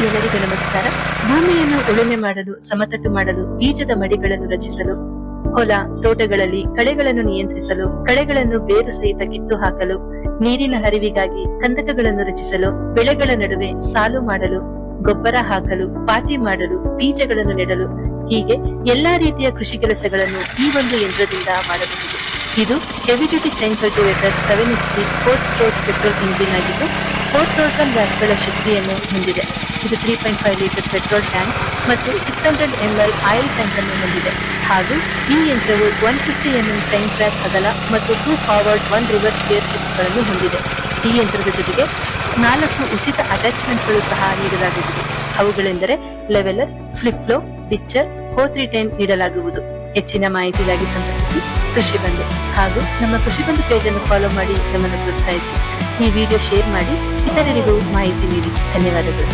ಎಲ್ಲರಿಗೂ ನಮಸ್ಕಾರ. ಭೂಮಿಯನ್ನು ಉಳುಮೆ ಮಾಡಲು, ಸಮತಟ್ಟು ಮಾಡಲು, ಬೀಜದ ಮಡಿಗಳನ್ನು ರಚಿಸಲು, ಹೊಲ ತೋಟಗಳಲ್ಲಿ ಕಳೆಗಳನ್ನು ನಿಯಂತ್ರಿಸಲು, ಕಳೆಗಳನ್ನು ಬೇರು ಸಹಿತ ಕಿತ್ತು ಹಾಕಲು, ನೀರಿನ ಹರಿವಿಗಾಗಿ ಕಂದಕಗಳನ್ನು ರಚಿಸಲು, ಬೆಳೆಗಳ ನಡುವೆ ಸಾಲು ಮಾಡಲು, ಗೊಬ್ಬರ ಹಾಕಲು, ಪಾತಿ ಮಾಡಲು, ಬೀಜಗಳನ್ನು ನೆಡಲು, ಹೀಗೆ ಎಲ್ಲಾ ರೀತಿಯ ಕೃಷಿ ಕೆಲಸಗಳನ್ನು ಈ ಒಂದು ಯಂತ್ರದಿಂದ ಮಾಡಬಹುದು. ಇದು heavy duty chain cultivator 7 HP 4-ಸ್ಟ್ರೋಕ್ ಪೆಟ್ರೋಲ್ ಇಂಜಿನ್ ಆಗಿದ್ದು 4000 ವ್ಯಾಟ್ಗಳ ಶಕ್ತಿಯನ್ನು ಹೊಂದಿದೆ. ಇದು 3.5 ಲೀಟರ್ ಪೆಟ್ರೋಲ್ ಟ್ಯಾಂಕ್ ಮತ್ತು 600 ml ಆಯಿಲ್ ಟ್ಯಾಂಕ್ ಅನ್ನು ಹೊಂದಿದೆ. ಹಾಗೂ ಈ ಯಂತ್ರವು 150 mm ಚೈನ್ ಟ್ರ್ಯಾಕ್ ಅಗಲ ಮತ್ತು 2 ಫಾರ್ವರ್ಡ್ 1 ರಿವರ್ಸ್ ಗೇರ್ ಶಿಫ್ಟ್ ಗಳನ್ನು ಹೊಂದಿದೆ. ಈ ಯಂತ್ರದ ಜೊತೆಗೆ 4 ಉಚಿತ ಅಟ್ಯಾಚ್ಮೆಂಟ್ಗಳು ಸಹ ನೀಡಲಾಗುವುದು. ಅವುಗಳೆಂದರೆ ಲೆವೆಲರ್, ಫ್ಲಿಪ್ ಫ್ಲೋ, ಡಿಚ್ಚರ್, ಹೋ310 ನೀಡಲಾಗುವುದು. ಹೆಚ್ಚಿನ ಮಾಹಿತಿಗಾಗಿ ಸಂಪರ್ಕಿಸಿ ಕೃಷಿ ಬಂಧು. ಹಾಗೂ ನಮ್ಮ ಕೃಷಿ ಬಂಧು ಪೇಜ್ ಅನ್ನು ಫಾಲೋ ಮಾಡಿ ನಮ್ಮನ್ನು ಪ್ರೋತ್ಸಾಹಿಸಿ. ಈ ವಿಡಿಯೋ ಶೇರ್ ಮಾಡಿ ಇತರರಿಗೂ ಮಾಹಿತಿ ನೀಡಿ. ಧನ್ಯವಾದಗಳು.